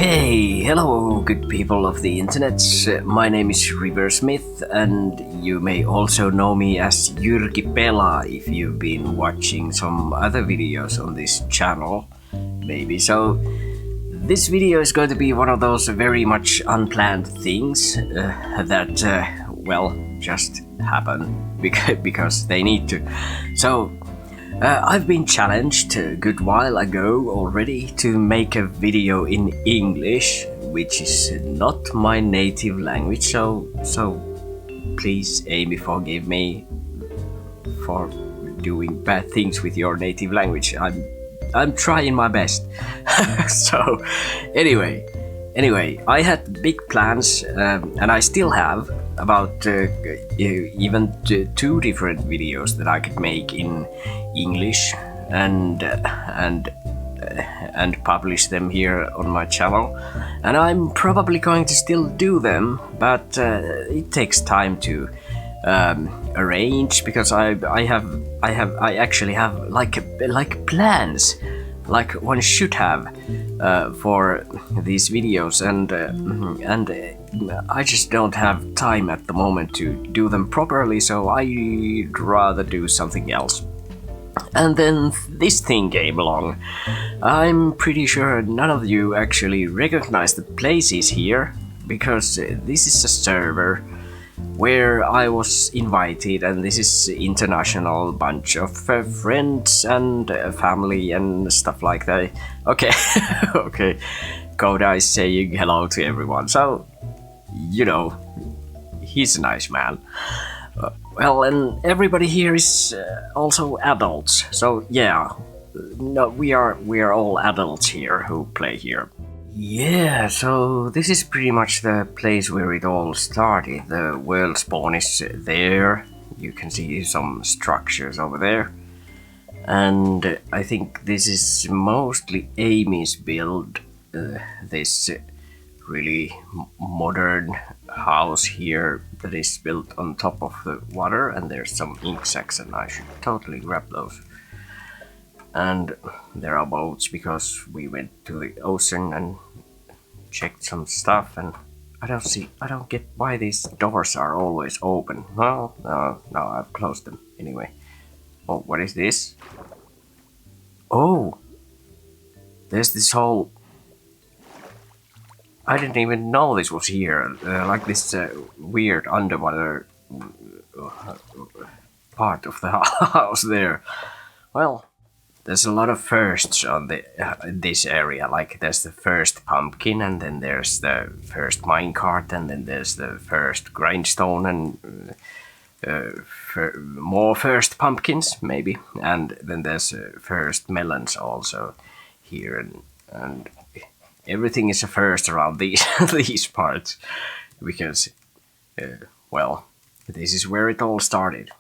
Okay, hello good people of the internet. My name is Smith, and you may also know me as JyrkiPelaa if you've been watching some other videos on this channel, maybe. So this video is going to be one of those very much unplanned things that, well, just happen because they need to. So I've been challenged a good while ago already to make a video in English, which is not my native language, so please, Amy, forgive me for doing bad things with your native language. I'm trying my best. So anyway, I had big plans, and I still have, about even two different videos that I could make in English and publish them here on my channel, and I'm probably going to still do them, but it takes time to arrange, because I actually have like plans, like one should have, for these videos, and I just don't have time at the moment to do them properly, so I'd rather do something else. And then this thing came along. I'm pretty sure none of you actually recognize the places here, because this is a server where I was invited, and this is international bunch of friends and family and stuff like that. Okay, okay, Koda is saying hello to everyone, so you know, he's a nice man. Well, and everybody here is also adults, so yeah, no, we are all adults here who play here. Yeah, so this is pretty much the place where it all started. The world spawn is there. You can see some structures over there. And I think this is mostly Amy's build. This really modern house here that is built on top of the water, and there's some ink sacs, and I should totally grab those. And there are boats, because we went to the ocean and checked some stuff, and I don't get why these doors are always open. Well, no, I've closed them anyway. Oh, what is this? Oh, there's this whole, I didn't even know this was here, like this weird underwater part of the house there. Well, there's a lot of firsts on this area. Like there's the first pumpkin, and then there's the first minecart, and then there's the first grindstone, and more first pumpkins maybe, and then there's first melons also here, and everything is a first around these these parts, because well, this is where it all started.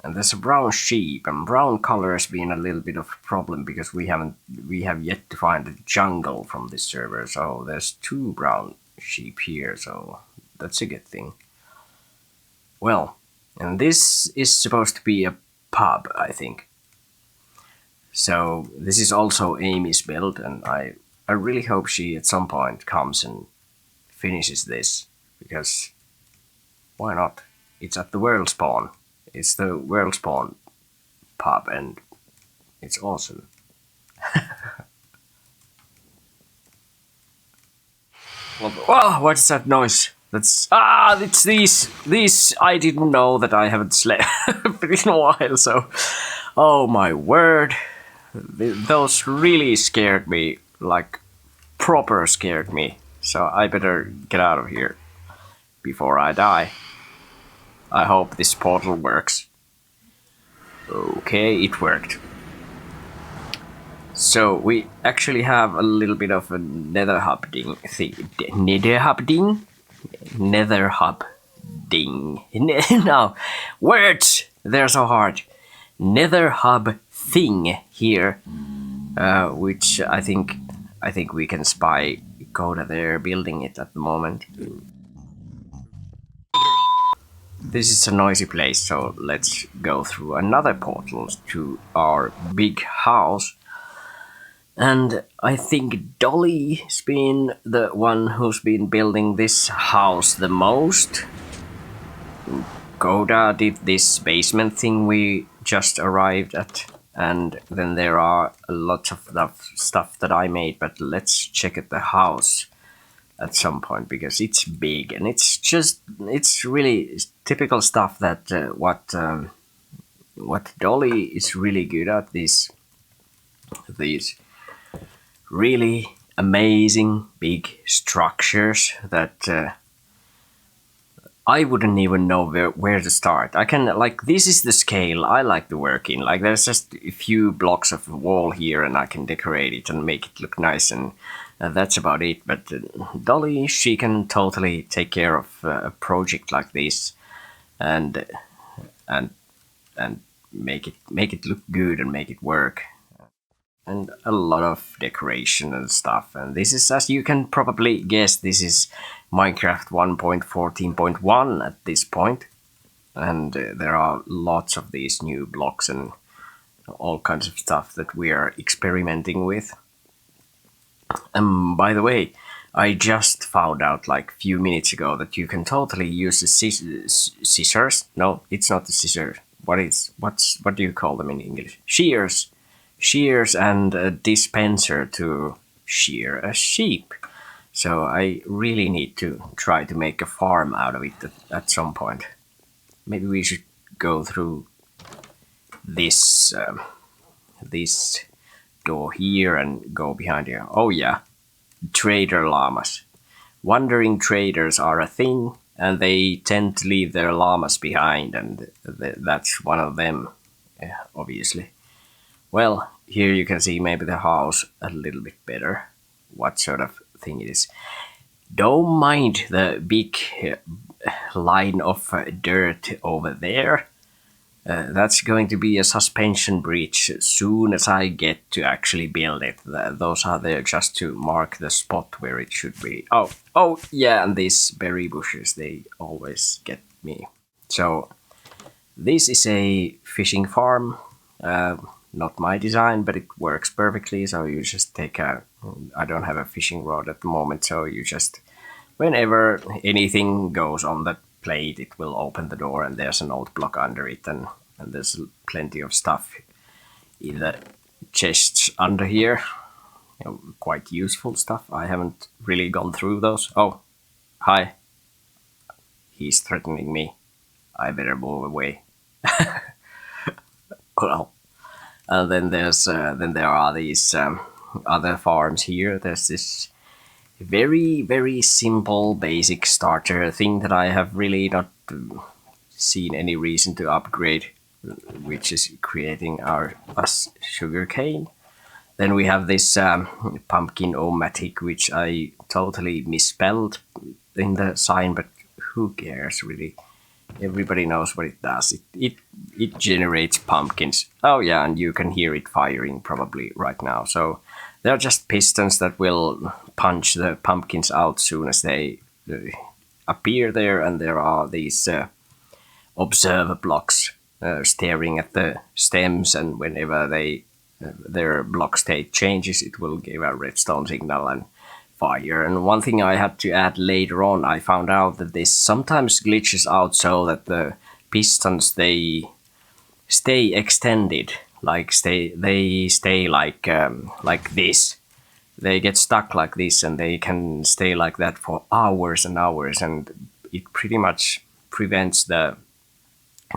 And there's a brown sheep, and brown color has been a little bit of a problem, because we have yet to find a jungle from this server. So there's two brown sheep here, so that's a good thing. Well, and this is supposed to be a pub, I think. So this is also Amy's build, and I really hope she at some point comes and finishes this, because why not? It's at the world spawn. It's the world spawn pub, and it's awesome. Oh, what's that noise? It's these. I didn't know that I haven't slept in a while, so oh my word. Those really scared me, like proper scared me. So I better get out of here before I die. I hope this portal works. Okay, it worked. So we actually have a little bit of a nether hub ding thing. Nether hub ding? Nether hub ding. No, words! They're so hard. Nether hub thing here, which I think we can spy Koda there building it at the moment. This is a noisy place, so let's go through another portal to our big house. And I think Dolly's been the one who's been building this house the most. Koda did this basement thing we just arrived at, and then there are a lot of stuff that I made, but let's check at the house at some point because it's big and it's really typical stuff that what Dolly is really good at, these really amazing big structures that I wouldn't even know where to start. I can, like, this is the scale I like to work in. Like, there's just a few blocks of wall here and I can decorate it and make it look nice, and that's about it. But Dolly, she can totally take care of a project like this and make it look good and make it work. And a lot of decoration and stuff. And this is, as you can probably guess, this is Minecraft 1.14.1 at this point. And there are lots of these new blocks and all kinds of stuff that we are experimenting with. By the way, I just found out like a few minutes ago that you can totally use the scissors. No, it's not the scissors. What do you call them in English? Shears and a dispenser to shear a sheep. So I really need to try to make a farm out of it at some point. Maybe we should go through this this door here and go behind here. Oh yeah, trader llamas. Wandering traders are a thing, and they tend to leave their llamas behind, and that's one of them, obviously. Well, here you can see maybe the house a little bit better, what sort of thing it is. Don't mind the big line of dirt over there. That's going to be a suspension bridge as soon as I get to actually build it. Those are there just to mark the spot where it should be. Oh yeah, and these berry bushes, they always get me. So this is a fishing farm. Not my design, but it works perfectly. So you just take I don't have a fishing rod at the moment, so you just, whenever anything goes on the plate, it will open the door and there's an old block under it, and there's plenty of stuff in the chests under here. Quite useful stuff. I haven't really gone through those. Oh, hi. He's threatening me. I better move away. Well. Then there are these other farms here. There's this very, very simple basic starter thing that I have really not seen any reason to upgrade, which is creating us sugarcane. Then we have this pumpkin-o-matic, which I totally misspelled in the sign, but who cares really? Everybody knows what it does. It generates pumpkins. Oh yeah, and you can hear it firing probably right now. So they're just pistons that will punch the pumpkins out soon as they appear there, and there are these observer blocks staring at the stems, and whenever their block state changes, it will give a redstone signal and fire. And one thing I had to add later on, I found out that this sometimes glitches out so that the pistons, they stay extended, like they stay like this. They get stuck like this, and they can stay like that for hours and hours, and it pretty much prevents the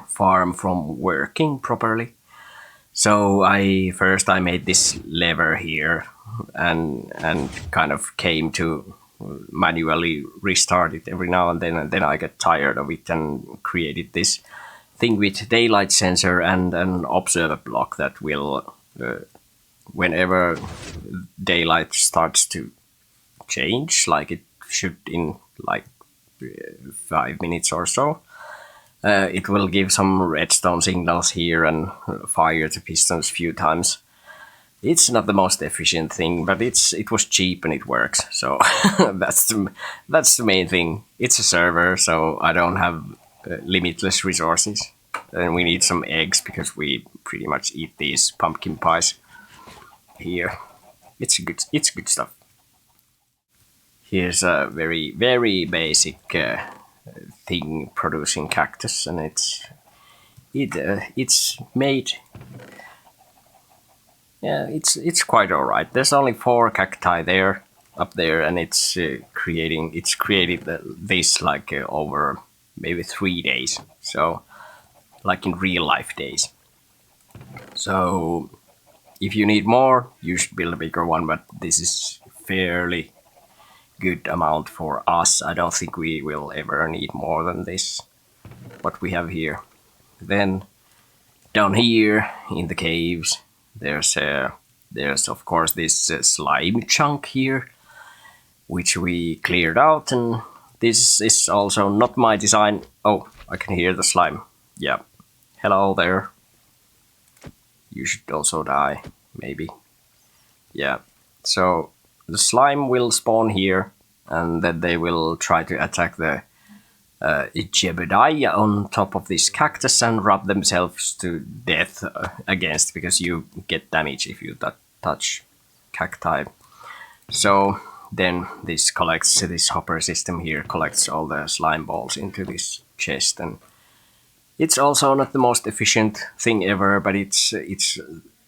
farm from working properly. So I made this lever here and kind of came to manually restart it every now and then I get tired of it and created this thing with daylight sensor and an observer block that will whenever daylight starts to change, like it should in like 5 minutes or so, it will give some redstone signals here and fire the pistons a few times. It's not the most efficient thing, but it was cheap and it works. So that's the main thing. It's a server, so I don't have limitless resources. And we need some eggs because we pretty much eat these pumpkin pies here. it's good stuff. Here's a very basic thing producing cactus, and it's made. Yeah, it's quite all right. There's only 4 cacti there, up there, and it's created this like over maybe 3 days. So, like in real life days. So, if you need more, you should build a bigger one. But this is fairly good amount for us. I don't think we will ever need more than this. What we have here. Then down here in the caves, there's of course this slime chunk here, which we cleared out, and this is also not my design. Oh, I can hear the slime. Yeah, hello there. You should also die, maybe. Yeah, so the slime will spawn here, and then they will try to attack the Jebediah on top of this cactus and rub themselves to death against, because you get damage if you touch cacti. So then this hopper system here collects all the slime balls into this chest, and it's also not the most efficient thing ever, but it's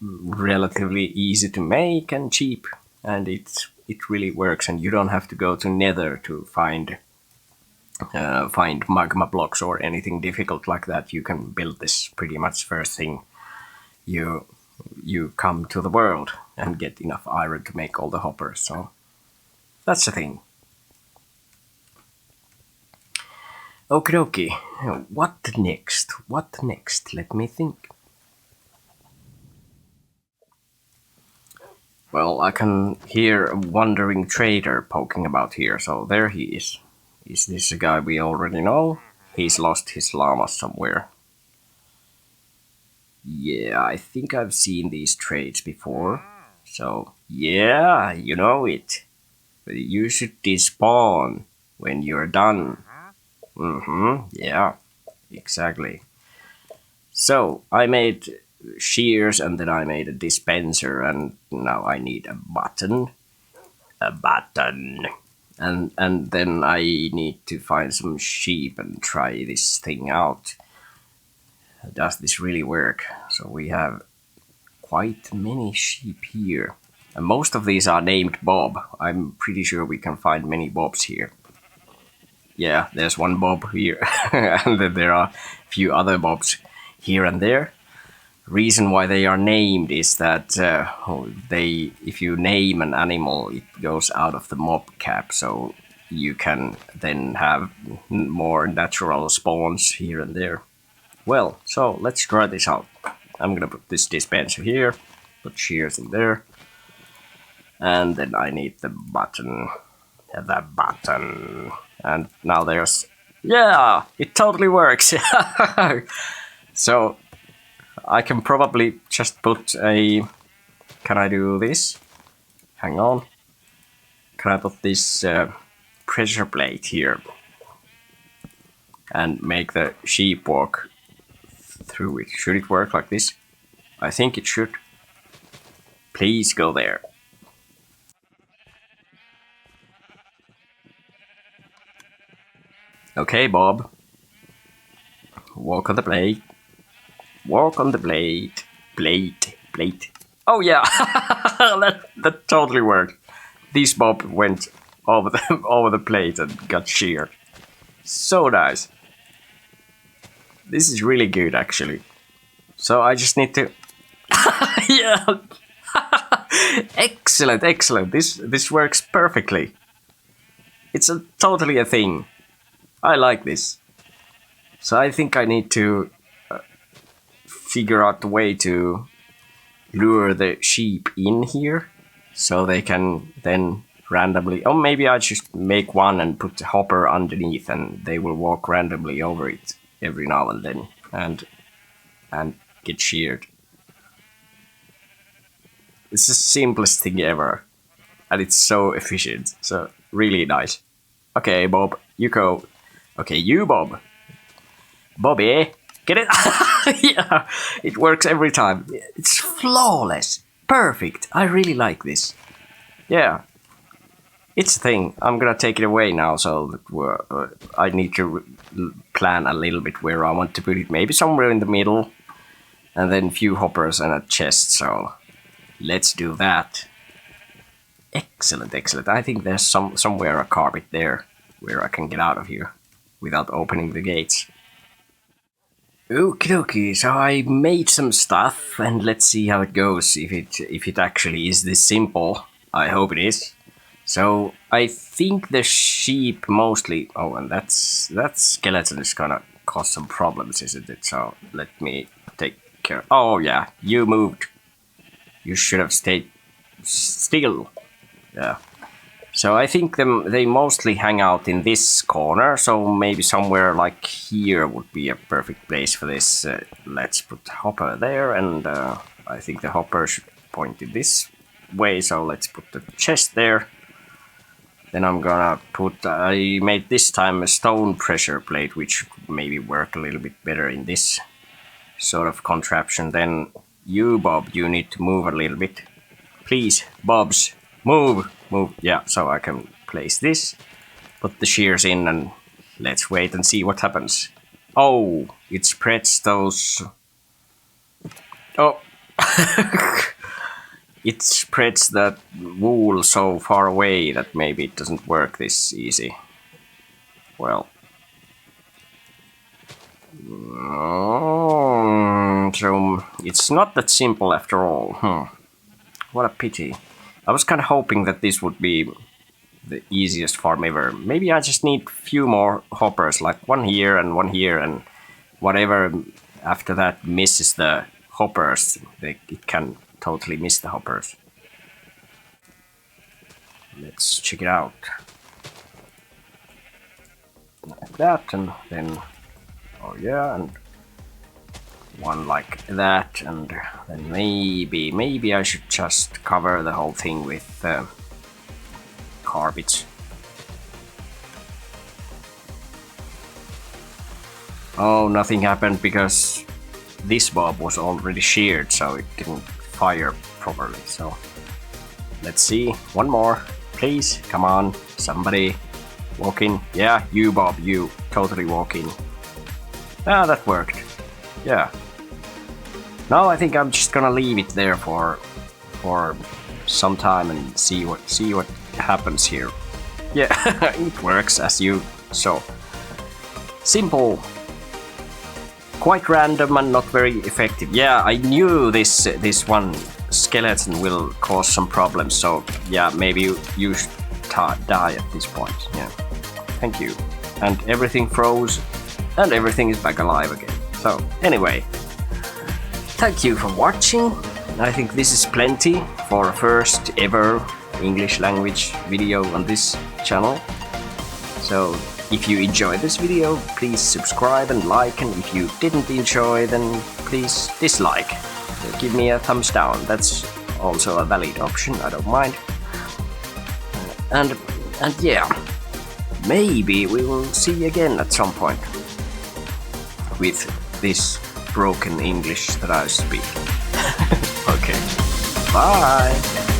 relatively easy to make and cheap, and it really works, and you don't have to go to Nether to find magma blocks or anything difficult like that. You can build this pretty much first thing you come to the world and get enough iron to make all the hoppers. So that's the thing. Okie dokie. What next? What next? Let me think. Well, I can hear a wandering trader poking about here, so there he is. Is this a guy we already know? He's lost his llama somewhere. Yeah, I think I've seen these trades before. So, yeah, you know it. But you should despawn when you're done. Yeah, exactly. So, I made shears, and then I made a dispenser, and now I need a button. A button. And then I need to find some sheep and try this thing out. Does this really work? So we have quite many sheep here. And most of these are named Bob. I'm pretty sure we can find many Bobs here. Yeah, there's one Bob here. And then there are a few other Bobs here and there. Reason why they are named is that if you name an animal, it goes out of the mob cap, so you can then have more natural spawns here and there. Well, so let's try this out. I'm gonna put this dispenser here, put shears in there, and then I need the button. The button. And now there's... Yeah! It totally works! So... I can probably just put a... Can I do this? Hang on. Can I put this pressure plate here? And make the sheep walk through it. Should it work like this? I think it should. Please go there. Okay, Bob. Walk on the plate. Walk on the blade. Plate. Oh yeah, that totally worked. This Bob went over the plate and got sheared. So nice. This is really good, actually. So I just need to... Yeah. Excellent. This works perfectly. It's totally a thing. I like this. So I think I need to figure out the way to lure the sheep in here, so they can then randomly... Oh, maybe I just make one and put the hopper underneath, and they will walk randomly over it every now and then, and get sheared. It's the simplest thing ever, and it's so efficient, so really nice. Okay, Bob, you go. Okay, you, Bob. Bobby, get it? Yeah, it works every time. It's flawless. Perfect. I really like this. Yeah, it's a thing. I'm gonna take it away now, so that I need to plan a little bit where I want to put it. Maybe somewhere in the middle, and then few hoppers and a chest. So let's do that. Excellent, excellent. I think there's somewhere a carpet there where I can get out of here without opening the gates. Okie dokie, so I made some stuff and let's see how it goes, if it actually is this simple. I hope it is. So I think the sheep mostly, oh, and that skeleton is gonna cause some problems, isn't it? So let me take care. Oh yeah, you moved. You should have stayed still. Yeah. So I think they mostly hang out in this corner, so maybe somewhere like here would be a perfect place for this. Let's put hopper there, and I think the hopper should point in this way, so let's put the chest there. Then I'm gonna put, I made this time a stone pressure plate, which could maybe work a little bit better in this sort of contraption. Then you, Bob, you need to move a little bit. Please, Bobs, move. Yeah, so I can place this, put the shears in, and let's wait and see what happens. Oh, it spreads those... Oh! It spreads that wool so far away that maybe it doesn't work this easy. Well... so it's not that simple after all. What a pity. I was kind of hoping that this would be the easiest farm ever. Maybe I just need few more hoppers, like one here, and whatever after that misses the hoppers, it can totally miss the hoppers. Let's check it out. Like that, and then, oh yeah, and one like that, and then maybe I should just cover the whole thing with carpets. Oh, nothing happened because this bob was already sheared, so it didn't fire properly. So let's see, one more, please, come on, somebody walk in. Yeah, you Bob, you totally walk in. Ah, that worked. Yeah. Now I think I'm just gonna leave it there for some time and see what happens here. Yeah, it works as you saw. Simple, quite random and not very effective. Yeah, I knew this one skeleton will cause some problems. So yeah, maybe you should die at this point. Yeah, thank you. And everything froze, and everything is back alive again. So anyway. Thank you for watching. I think this is plenty for a first ever English language video on this channel. So if you enjoyed this video, please subscribe and like, and if you didn't enjoy, then please dislike. Give me a thumbs down, that's also a valid option, I don't mind. And yeah, maybe we will see again at some point with this broken English that I speak. Okay, bye!